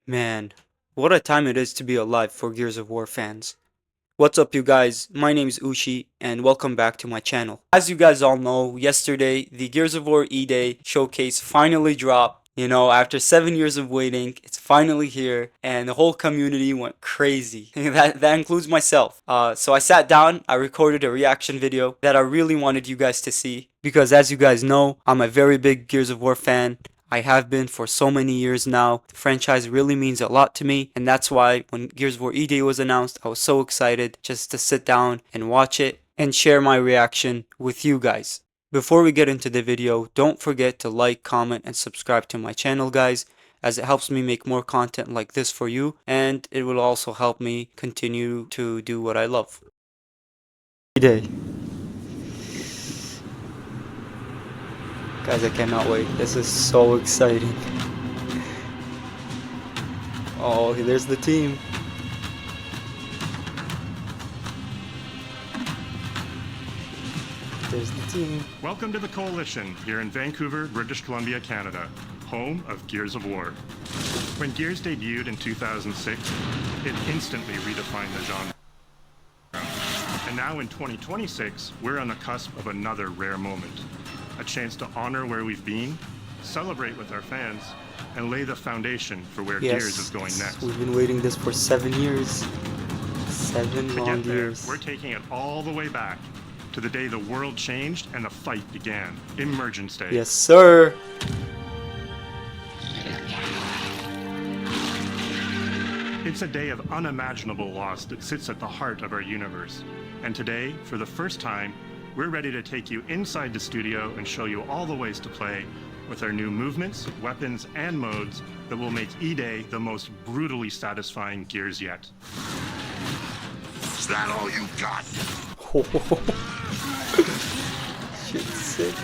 Man, what a time it is to be alive for Gears of War fans. What's up, you guys? My name is Ushi, and welcome back to my channel. As you guys all know, yesterday, the Gears of War E-Day showcase finally dropped. You know, after 7 years of waiting, it's finally here, and the whole community went crazy. that includes myself. So I sat down, I recorded a reaction video that I really wanted you guys to see, because as you guys know, I'm a very big Gears of War fan. I have been for so many years now. The franchise really means a lot to me, and that's why when Gears of War E-Day was announced, I was so excited just to sit down and watch it and share my reaction with you guys. Before we get into the video, don't forget to like, comment, and subscribe to my channel, guys, as it helps me make more content like this for you, and it will also help me continue to do what I love. E-Day. Guys, I cannot wait. This is so exciting. Oh, there's the team. There's the team. Welcome to the Coalition here in Vancouver, British Columbia, Canada, home of Gears of War. When Gears debuted in 2006, it instantly redefined the genre. And now in 2026, we're on the cusp of another rare moment. A chance to honor where we've been, celebrate with our fans, and lay the foundation for where Gears is going next. We've been waiting this for 7 years. 7 long years. We're taking it all the way back to the day the world changed and the fight began. Emergence Day. Yes, sir. It's a day of unimaginable loss that sits at the heart of our universe. And today, for the first time, we're ready to take you inside the studio and show you all the ways to play with our new movements, weapons, and modes that will make E-Day the most brutally satisfying Gears yet. Is that all you got? Shit's sick.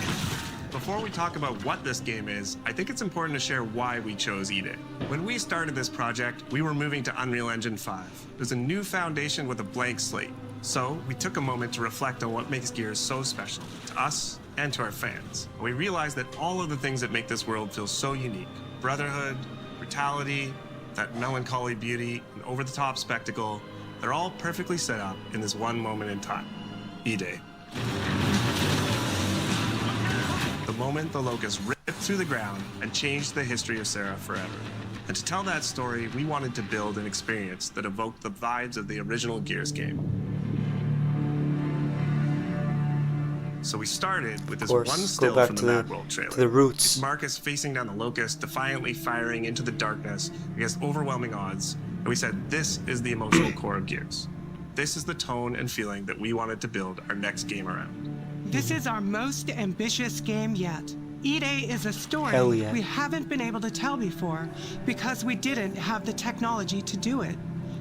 Before we talk about what this game is, I think it's important to share why we chose E-Day. When we started this project, we were moving to Unreal Engine 5. There's a new foundation with a blank slate. So we took a moment to reflect on what makes Gears so special to us and to our fans. And we realized that all of the things that make this world feel so unique, brotherhood, brutality, that melancholy beauty, and over-the-top spectacle, they're all perfectly set up in this one moment in time, E-Day. The moment the Locust ripped through the ground and changed the history of Sera forever. And to tell that story, we wanted to build an experience that evoked the vibes of the original Gears game. So we started with this one still from the Mad World trailer. To the roots. It's Marcus facing down the Locust, defiantly firing into the darkness against overwhelming odds. And we said, this is the emotional core of Gears. This is the tone and feeling that we wanted to build our next game around. This is our most ambitious game yet. E-Day is a story we haven't been able to tell before because we didn't have the technology to do it.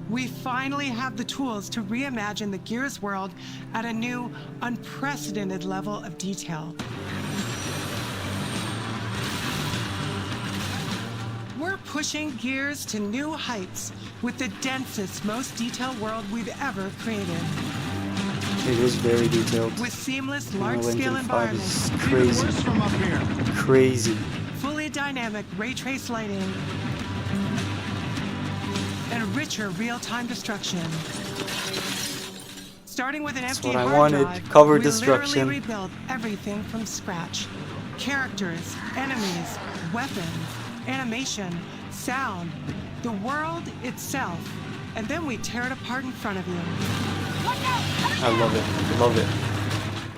We finally have the tools to reimagine the Gears world at a new, unprecedented level of detail. We're pushing Gears to new heights with the densest, most detailed world we've ever created. It is very detailed. With seamless, large-scale environments. Crazy. From up here. Crazy. Fully dynamic ray trace lighting. And richer real-time destruction. Starting with an empty hard drive, cover we destruction. literally rebuild everything from scratch. Characters, enemies, weapons, animation, sound, the world itself. And then we tear it apart in front of you. I love it. I love it.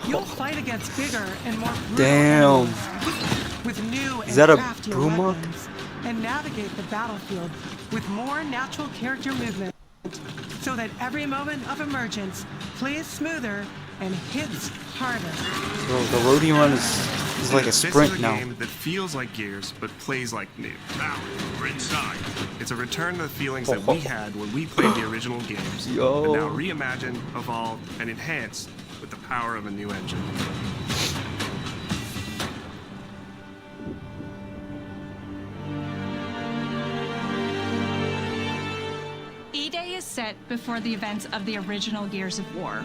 You'll fight against bigger and more brutal Damn. enemies with new and Is that a craftier Brumok? weapons, and navigate the battlefield with more natural character movement, so that every moment of emergence plays smoother and hits harder. Bro, the loading run is like a sprint now. This is a game that feels like Gears, but plays like new. Now, we're inside. It's a return to the feelings that we had when we played the original games, Yo. but now reimagined, evolved, and enhanced with the power of a new engine. E-Day is set before the events of the original Gears of War.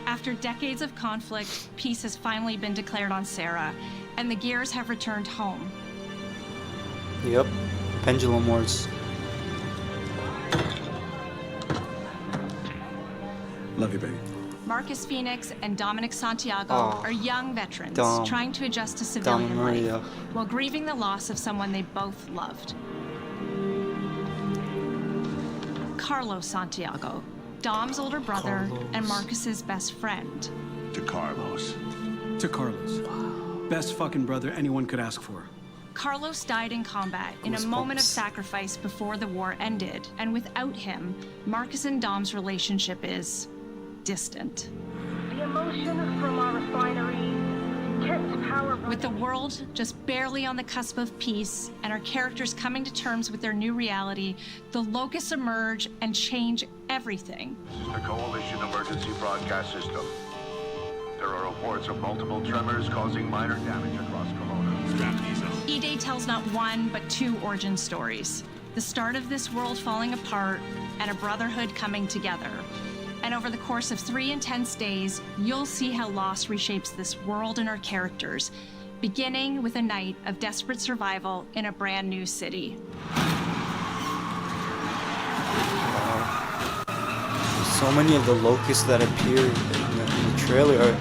After decades of conflict, peace has finally been declared on Sera, and the Gears have returned home. Yep. Pendulum Wars. Love you, baby. Marcus Fenix and Dominic Santiago Aw. are young veterans Dom. trying to adjust to Dom civilian and life Maria. while grieving the loss of someone they both loved. Carlos Santiago, Dom's older brother and Marcus's best friend. To Carlos. To Carlos. Best fucking brother anyone could ask for. Carlos died in combat in a moment of Goosebumps. sacrifice before the war ended, and without him, Marcus and Dom's relationship is distant. The emotion from our refinery kept power With the world just barely on the cusp of peace and our characters coming to terms with their new reality, the Locusts emerge and change everything. This is the Coalition Emergency Broadcast System. There are reports of multiple tremors causing minor damage across Kelowna. Strap these up. E-Day tells not one, but two origin stories. The start of this world falling apart and a brotherhood coming together. And over the course of 3 intense days, you'll see how loss reshapes this world and our characters, beginning with a night of desperate survival in a brand new city. So many of the locusts that appear in the trailer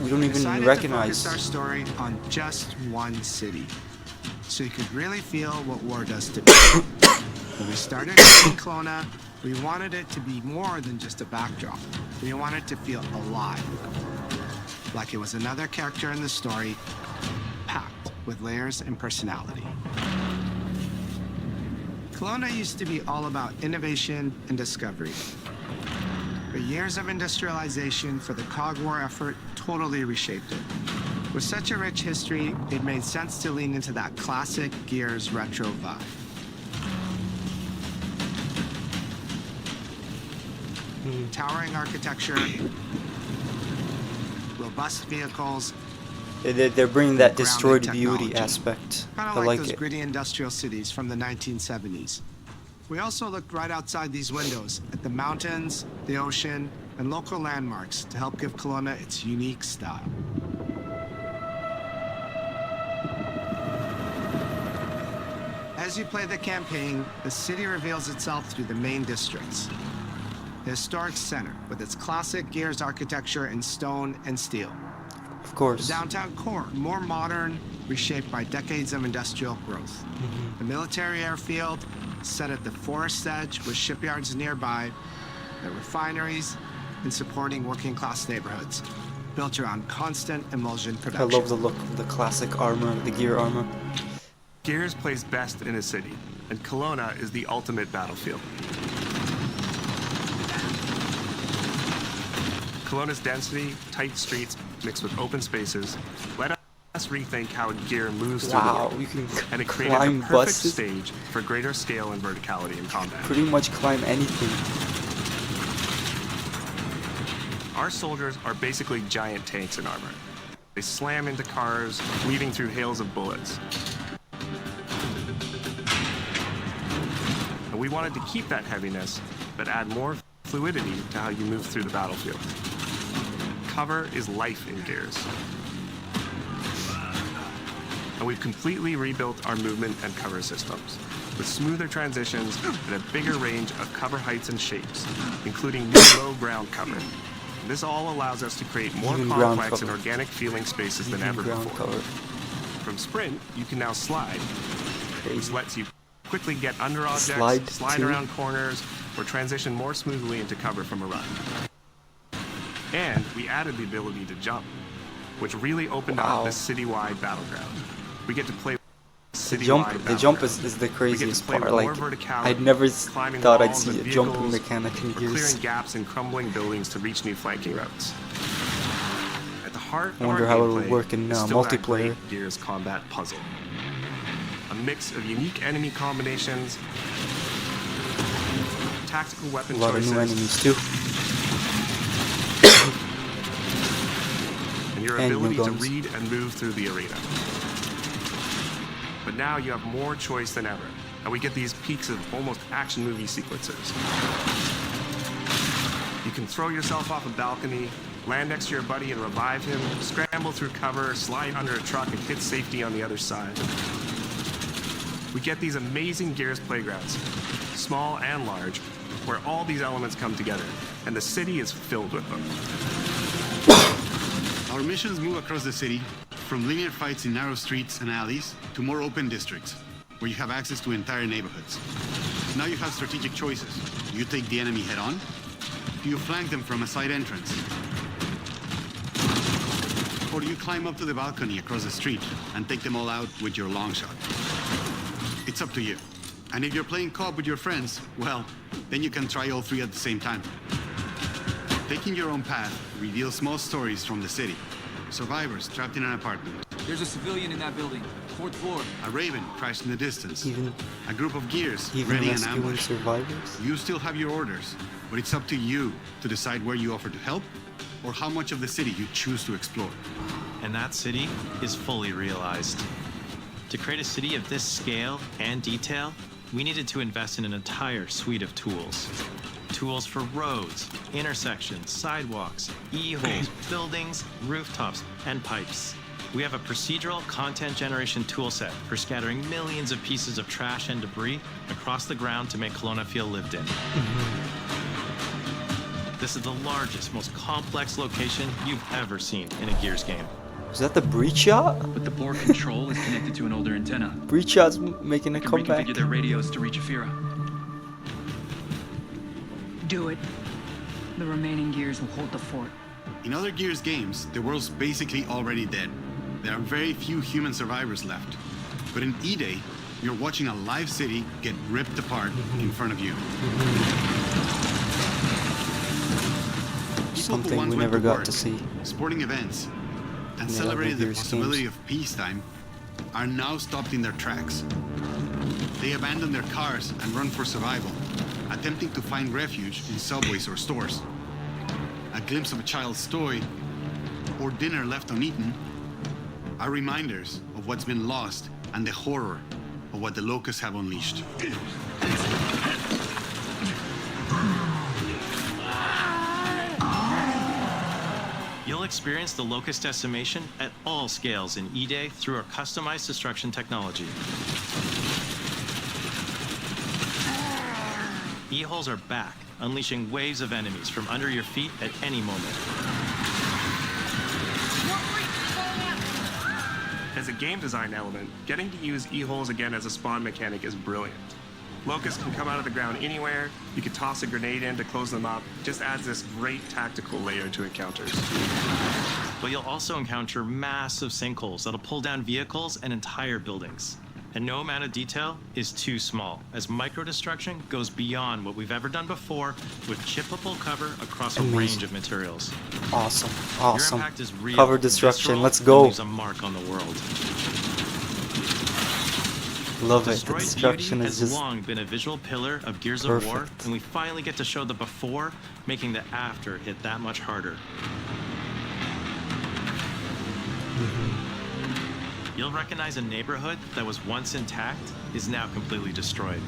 we don't even decided recognize. to focus our story on just one city, so you could really feel what war does to people. When we started in Kelowna, we wanted it to be more than just a backdrop. We wanted to feel alive, like it was another character in the story, packed with layers and personality. Kelowna used to be all about innovation and discovery. But years of industrialization for the Cog War effort totally reshaped it. With such a rich history, it made sense to lean into that classic Gears retro vibe. Towering architecture, robust vehicles, They're bringing that grounded destroyed beauty technology. aspect. Kind I of like like those it. gritty industrial cities from the 1970s. We also looked right outside these windows at the mountains, the ocean, and local landmarks to help give Kelowna its unique style. As you play the campaign, the city reveals itself through the main districts. The historic center, with its classic Gears architecture in stone and steel. Of The course. downtown core, more modern, reshaped by decades of industrial growth. Mm-hmm. The military airfield, set at the forest edge with shipyards nearby, the refineries, and supporting working-class neighborhoods, built around constant emulsion I production. love the look of the classic armor, the gear armor. Gears plays best in a city, and Kelowna is the ultimate battlefield. Kelowna's density, tight streets, mixed with open spaces, let us rethink how gear moves through the Wow, world. you can And it created climb the perfect buses. stage for greater scale and verticality in combat. Pretty much climb anything. Our soldiers are basically giant tanks in armor. They slam into cars, weaving through hails of bullets. And we wanted to keep that heaviness, but add more fluidity to how you move through the battlefield. Cover is life in Gears. And we've completely rebuilt our movement and cover systems, with smoother transitions and a bigger range of cover heights and shapes, including new low ground cover. This all allows us to create more Even ground complex and cover. organic feeling spaces than Even ever ground before. cover. From sprint, you can now slide, which Crazy. lets you quickly get under objects, Slide too? around corners, or transition more smoothly into cover from a run. And we added the ability to jump, which really opened Wow. up this citywide battleground. We get to play The citywide jump battleground. is the We get to craziest play part. with Like, more verticality, I'd never climbing thought I'd walls see and a jumping vehicles, mechanic in or Gears. clearing gaps in crumbling buildings to reach new flanking routes. At the heart I of wonder our how it'll gameplay work in, is still that multiplayer. great Gears combat puzzle. A mix of unique enemy combinations, tactical A weapon lot of choices, new enemies too. and your and new ability to guns. read and move through the arena. But now you have more choice than ever, and we get these peaks of almost action movie sequences. You can throw yourself off a balcony, land next to your buddy and revive him, scramble through cover, slide under a truck, and hit safety on the other side. We get these amazing Gears playgrounds, small and large, where all these elements come together, and the city is filled with them. Our missions move across the city, from linear fights in narrow streets and alleys to more open districts, where you have access to entire neighborhoods. Now you have strategic choices. Do you take the enemy head-on? Do you flank them from a side entrance? Or do you climb up to the balcony across the street and take them all out with your long shot? It's up to you. And if you're playing co-op with your friends, well, then you can try all three at the same time. Taking your own path reveals small stories from the city. Survivors trapped in an apartment. There's a civilian in that building, 4th floor. A raven crashed in the distance. Even a group of gears even ready an rescuing ambush. survivors. You still have your orders, but it's up to you to decide where you offer to help or how much of the city you choose to explore. And that city is fully realized. To create a city of this scale and detail, we needed to invest in an entire suite of tools. Tools for roads, intersections, sidewalks, e-holes, buildings, rooftops, and pipes. We have a procedural content generation toolset for scattering millions of pieces of trash and debris across the ground to make Kelowna feel lived in. This is the largest, most complex location you've ever seen in a Gears game. Is that the breach shot? But the board control is connected to an older antenna. Breach shot's making a You can comeback. reconfigure their radios to reach Sera. Do it. The remaining gears will hold the fort. In other Gears games, the world's basically already dead. There are very few human survivors left. But in E-Day, you're watching a live city get ripped apart in front of you. Something we never got to see. Sporting events and Yeah, celebrated the Gears possibility games. of peacetime are now stopped in their tracks. They abandon their cars and run for survival, attempting to find refuge in subways or stores. A glimpse of a child's toy or dinner left uneaten are reminders of what's been lost and the horror of what the Locusts have unleashed. You'll experience the Locust decimation at all scales in E-Day through our customized destruction technology. E-holes are back, unleashing waves of enemies from under your feet at any moment. As a game design element, getting to use e-holes again as a spawn mechanic is brilliant. Locusts can come out of the ground anywhere, you can toss a grenade in to close them up, it just adds this great tactical layer to encounters. But you'll also encounter massive sinkholes that'll pull down vehicles and entire buildings. And no amount of detail is too small, as micro-destruction goes beyond what we've ever done before with chippable cover across a range of materials. Awesome, Your awesome. impact is real, Cover destruction, visceral, let's and go. leaves a mark on the world. Love it. The Destroyed destruction beauty is has just long been a visual pillar of Gears of War, perfect. and we finally get to show the before, making the after hit that much harder. You'll recognize a neighborhood that was once intact is now completely destroyed.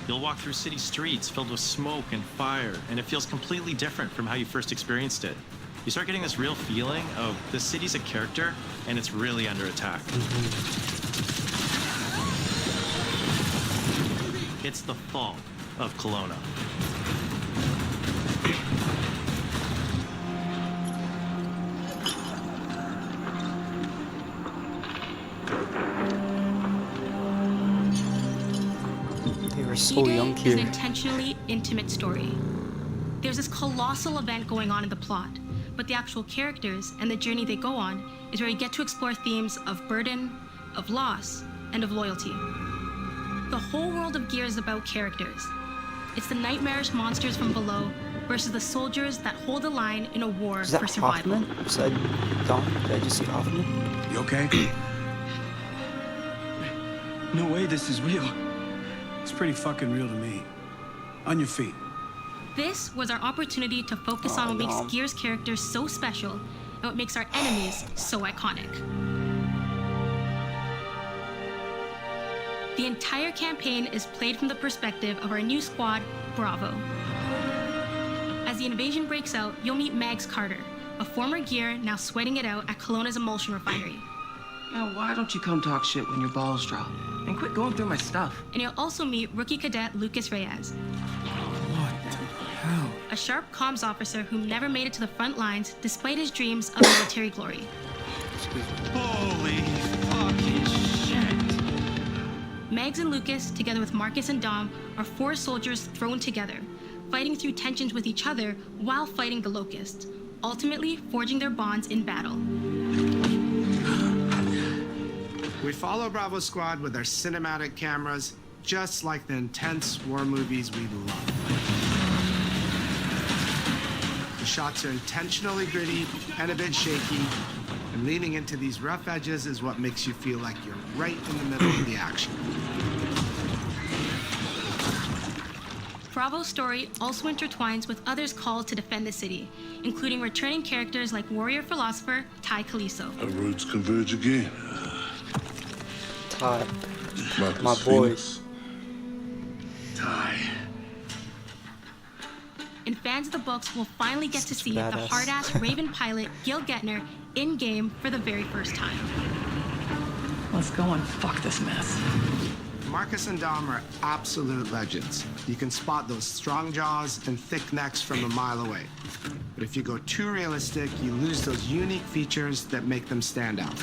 You'll walk through city streets filled with smoke and fire, and it feels completely different from how you first experienced it. You start getting this real feeling of the city's a character, and it's really under attack. It's the fall of Kelowna. They were so young is here. an intentionally intimate story. There's this colossal event going on in the plot, but the actual characters and the journey they go on is where you get to explore themes of burden, of loss, and of loyalty. The whole world of Gears is about characters. It's the nightmarish monsters from below versus the soldiers that hold the line in a war Is that for survival. Hoffman? Said Don? Did I just see Hoffman? You okay? No way this is real. It's pretty fucking real to me. On your feet. This was our opportunity to focus on what makes Gears characters so special and what makes our enemies so iconic. The entire campaign is played from the perspective of our new squad, Bravo. As the invasion breaks out, you'll meet Mags Carter, a former Gear now sweating it out at Kelowna's emulsion refinery. Now, why don't you come talk shit when your balls drop? And quit going through my stuff. And you'll also meet rookie cadet Lucas Reyes. What the hell? A sharp comms officer who never made it to the front lines despite his dreams of military glory. Holy fucking shit. Megs and Lucas, together with Marcus and Dom, are 4 soldiers thrown together, fighting through tensions with each other while fighting the Locusts, ultimately forging their bonds in battle. We follow Bravo Squad with our cinematic cameras, just like the intense war movies we love. The shots are intentionally gritty and a bit shaky, and leaning into these rough edges is what makes you feel like you're right in the middle of the action. Bravo's story also intertwines with others called to defend the city, including returning characters like warrior-philosopher Ty Caliso. Our roads converge again. Ty. Marcus My boys. Ty. And fans of the books will finally get to see the badass. hard-ass Raven pilot Gil Gettner in-game for the very first time. Let's go and fuck this mess. Marcus and Dom are absolute legends. You can spot those strong jaws and thick necks from a mile away. But if you go too realistic, you lose those unique features that make them stand out.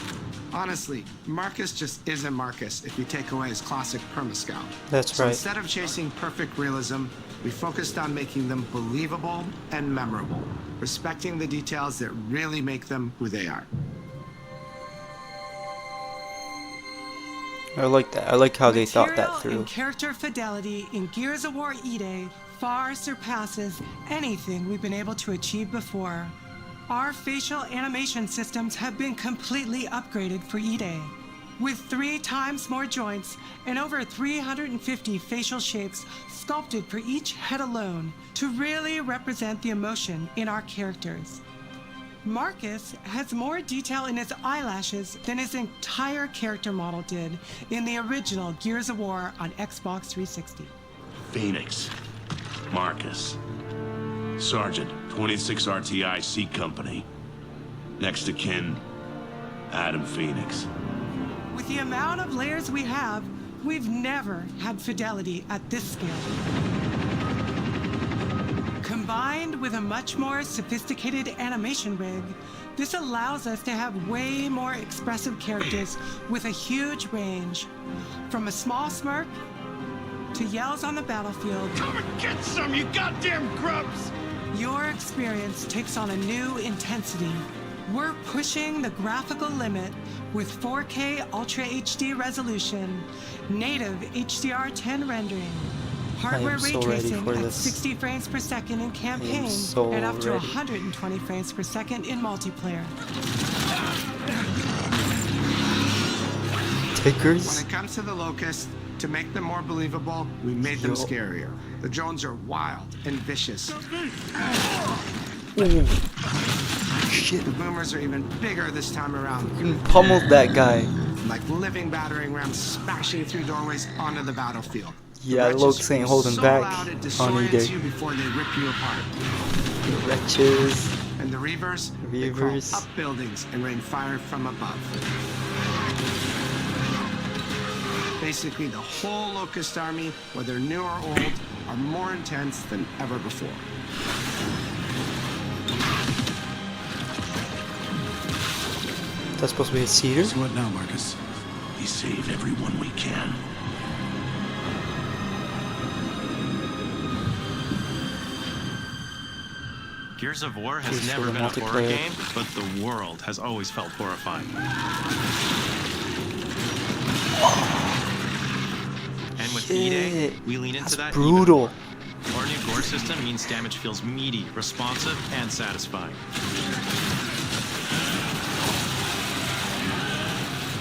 Honestly, Marcus just isn't Marcus if you take away his classic perma-scout. That's So right. instead of chasing perfect realism, we focused on making them believable and memorable, respecting the details that really make them who they are. I like that. I like how they thought Material that through. and character fidelity in Gears of War E-Day far surpasses anything we've been able to achieve before. Our facial animation systems have been completely upgraded for E-Day, with 3 times more joints and over 350 facial shapes sculpted for each head alone to really represent the emotion in our characters. Marcus has more detail in his eyelashes than his entire character model did in the original Gears of War on Xbox 360. Fenix. Marcus. Sergeant, 26 RTI C Company. Next to kin, Adam Fenix. With the amount of layers we have, we've never had fidelity at this scale. Combined with a much more sophisticated animation rig, this allows us to have way more expressive characters with a huge range. From a small smirk to yells on the battlefield. Come and get some, you goddamn grubs! Your experience takes on a new intensity. We're pushing the graphical limit with 4K Ultra HD resolution, native HDR10 rendering, hardware ray so ready tracing for at this. 60 frames per second in campaign so and up to ready. 120 frames per second in multiplayer. Tickers? When it comes to the Locust, to make them more believable, we made them scarier. The drones are wild and vicious. Ooh. Shit. The boomers are even bigger this time around. Pummeled that guy. Like living battering rams smashing through doorways onto the battlefield. Yeah, The Locust wretches ain't are holding so back loud it on disorients E-Day. you before they rip you apart. The wretches. And the Reavers, they crawl Reavers. up buildings and rain fire from above. Basically, the whole Locust army, whether new or old, are more intense than ever before. That's supposed to be a cedar? So what now, Marcus? We save everyone we can. Gears of War has Gears never for been a horror multiplayer. game, but the world has always felt horrifying. And with E-Day, Shit. we lean into That's that even brutal. more. Our new gore system means damage feels meaty, responsive, and satisfying.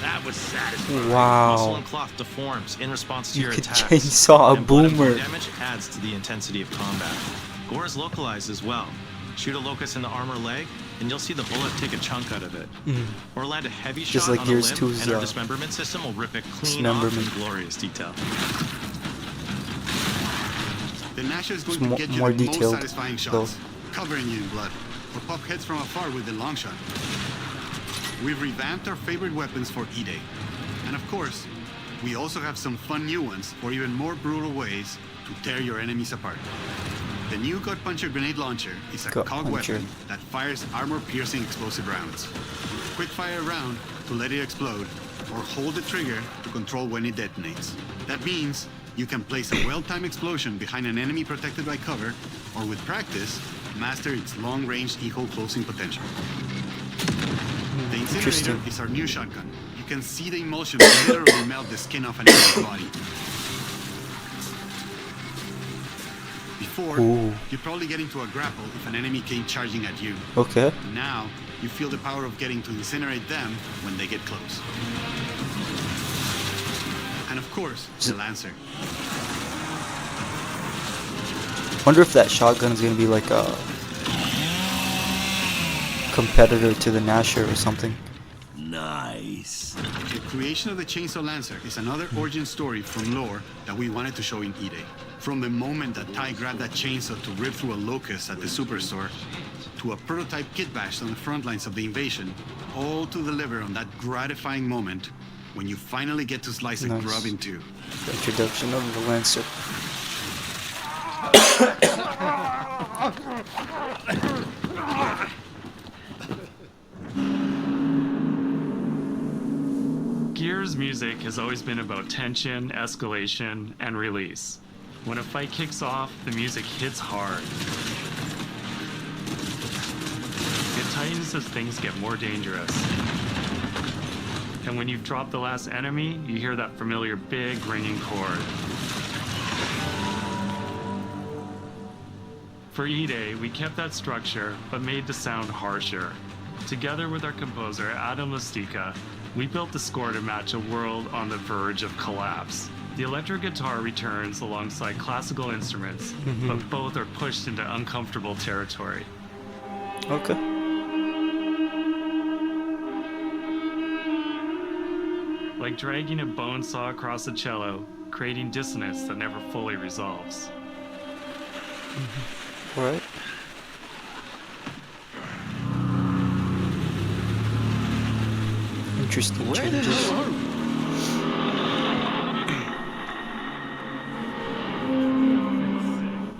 That was satisfying. Muscle Wow. and cloth deforms in response to You your could attacks. chainsaw a and blood and gore boomer. damage adds to the intensity of combat. Gore is localized as well. Shoot a locust in the armor leg, and you'll see the bullet take a chunk out of it. Or land a heavy Just shot like on Gears a limb, 2's, and our dismemberment system will rip it clean off with dismemberment. glorious detail. The Nasher is going It's to get you more the most detailed, satisfying though. shots, covering you in blood, or pop heads from afar with the long shot. we've revamped our favorite weapons for E-Day. And of course, we also have some fun new ones for even more brutal ways to tear your enemies apart. The new Gut Puncher grenade launcher is a cog weapon that fires armor-piercing explosive rounds. Quick fire a round to let it explode, or hold the trigger to control when it detonates. That means you can place a well-timed explosion behind an enemy protected by cover, or with practice, master its long-range eco closing potential. The incinerator is our new shotgun. You can see the emulsion literally melt the skin off an enemy's body. Before, you'd probably get into a grapple if an enemy came charging at you. Okay. Now, you feel the power of getting to incinerate them when they get close. And of course, the Lancer. Wonder if that shotgun is gonna be like a competitor to the Gnasher or something. Nice. The creation of the Chainsaw Lancer is another origin story from lore that we wanted to show in E-Day. From the moment that Ty grabbed that chainsaw to rip through a locust at the superstore, to a prototype kit bash on the front lines of the invasion, all to deliver on that gratifying moment when you finally get to slice a grub in two. The introduction of the Lancer. Gears music has always been about tension, escalation, and release. When a fight kicks off, the music hits hard. It tightens as things get more dangerous. And when you've dropped the last enemy, you hear that familiar big ringing chord. For E-Day, we kept that structure, but made the sound harsher. Together with our composer, Adam Lastica, we built the score to match a world on the verge of collapse. The electric guitar returns alongside classical instruments, but both are pushed into uncomfortable territory. Okay. Like dragging a bone saw across a cello, creating dissonance that never fully resolves. Alright. Interesting changes.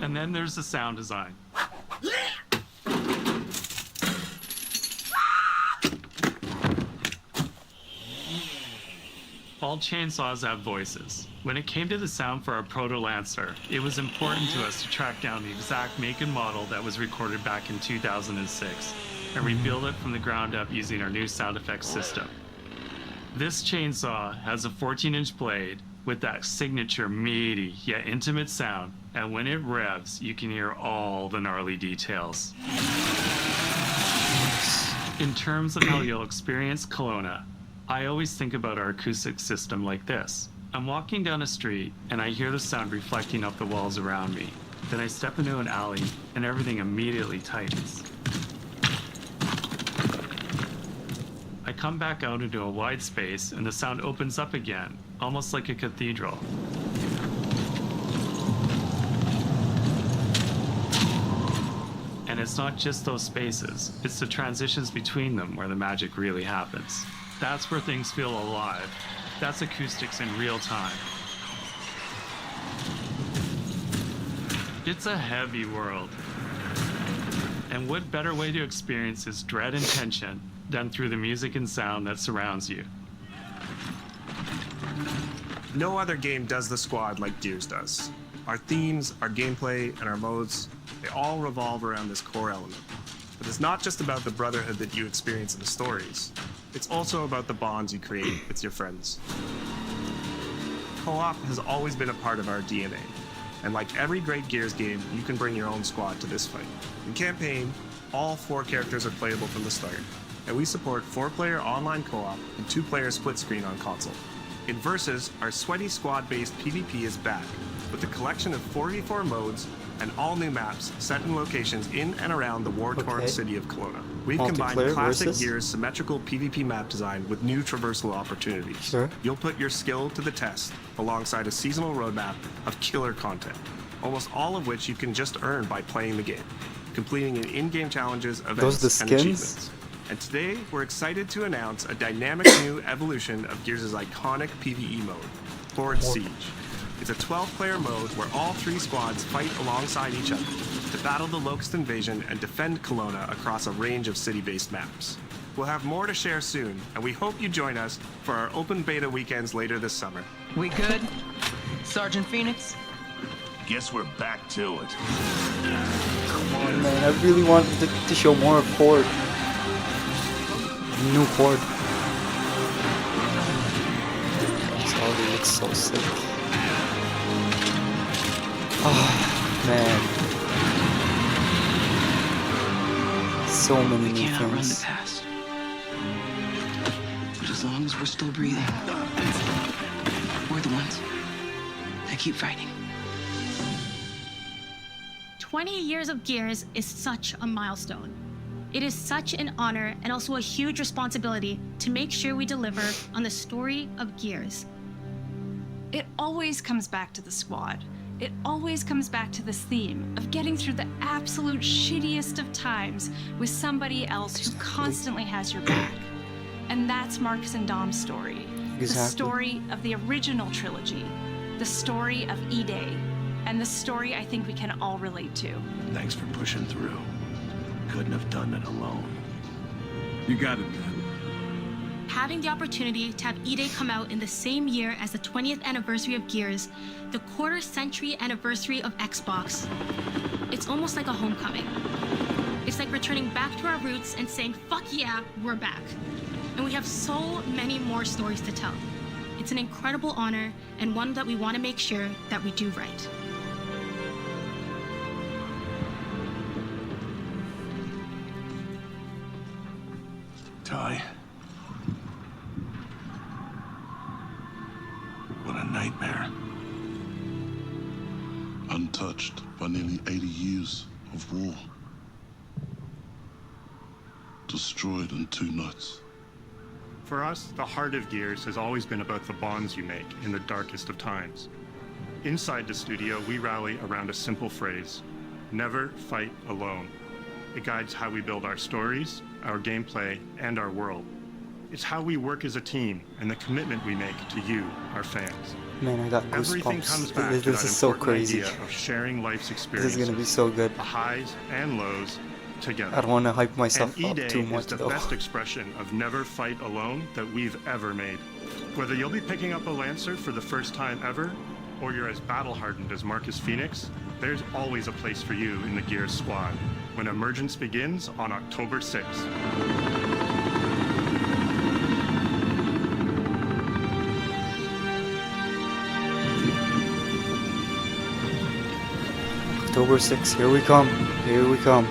And then there's the sound design. All chainsaws have voices. When it came to the sound for our Proto Lancer, it was important to us to track down the exact make and model that was recorded back in 2006 and rebuild it from the ground up using our new sound effects system. This chainsaw has a 14-inch blade with that signature meaty yet intimate sound, and when it revs, you can hear all the gnarly details. In terms of how you'll experience Kelowna, I always think about our acoustic system like this. I'm walking down a street and I hear the sound reflecting off the walls around me. Then I step into an alley and everything immediately tightens. I come back out into a wide space and the sound opens up again, almost like a cathedral. And it's not just those spaces, it's the transitions between them where the magic really happens. That's where things feel alive. That's acoustics in real time. It's a heavy world. And what better way to experience its dread and tension than through the music and sound that surrounds you? No other game does the squad like Gears does. Our themes, our gameplay, and our modes, they all revolve around this core element. But it's not just about the brotherhood that you experience in the stories. It's also about the bonds you create with your friends. Co-op has always been a part of our DNA. And like every great Gears game, you can bring your own squad to this fight. In campaign, all 4 characters are playable from the start. And we support 4-player online co-op and 2-player split screen on console. In Versus, our sweaty squad-based PvP is back, with a collection of 4v4 modes and all new maps set in locations in and around the war-torn city of Kelowna. We've combined classic Gears symmetrical PvP map design with new traversal opportunities. Sure. You'll put your skill to the test alongside a seasonal roadmap of killer content, almost all of which you can just earn by playing the game, completing in-game challenges, events, and achievements. And today, we're excited to announce a dynamic new evolution of Gears' iconic PvE mode, Horde Siege. It's a 12-player mode where all 3 squads fight alongside each other to battle the Locust invasion and defend Kelowna across a range of city-based maps. We'll have more to share soon, and we hope you join us for our open beta weekends later this summer. We good? Sergeant Fenix? Guess we're back to it. Come on, man. I really wanted to show more of Horde. New Horde. This already looks so sick. Oh, man. So many new Outrun the things. past. But as long as we're still breathing, we're the ones that keep fighting. 20 years of Gears is such a milestone. It is such an honor and also a huge responsibility to make sure we deliver on the story of Gears. It always comes back to the squad. It always comes back to this theme of getting through the absolute shittiest of times with somebody else who constantly has your back. And that's Marcus and Dom's story. Exactly. The story of the original trilogy. The story of E-Day. And the story I think we can all relate to. Thanks for pushing through. Couldn't have done it alone. You got it, man. Having the opportunity to have E-Day come out in the same year as the 20th anniversary of Gears, the quarter-century anniversary of Xbox, it's almost like a homecoming. It's like returning back to our roots and saying, fuck yeah, we're back. And we have so many more stories to tell. It's an incredible honor and one that we want to make sure that we do right. Ty. What a nightmare. Untouched by nearly 80 years of war. Destroyed in 2 nights. For us, the heart of Gears has always been about the bonds you make in the darkest of times. Inside the studio, we rally around a simple phrase: never fight alone. It guides how we build our stories, our gameplay, and our world. It's how we work as a team and the commitment we make to you, our fans. Man, I got Everything comes back goosebumps. to This that is so important crazy. idea of sharing life's This experiences. is gonna be so good. The highs and lows together. I don't want to hype myself and up E-Day too is much the though. best expression of never fight alone that we've ever made. Whether you'll be picking up a Lancer for the first time ever, or you're as battle-hardened as Marcus Fenix, there's always a place for you in the Gears squad when Emergence begins on October 6th. October 6th, here we come. Here we come.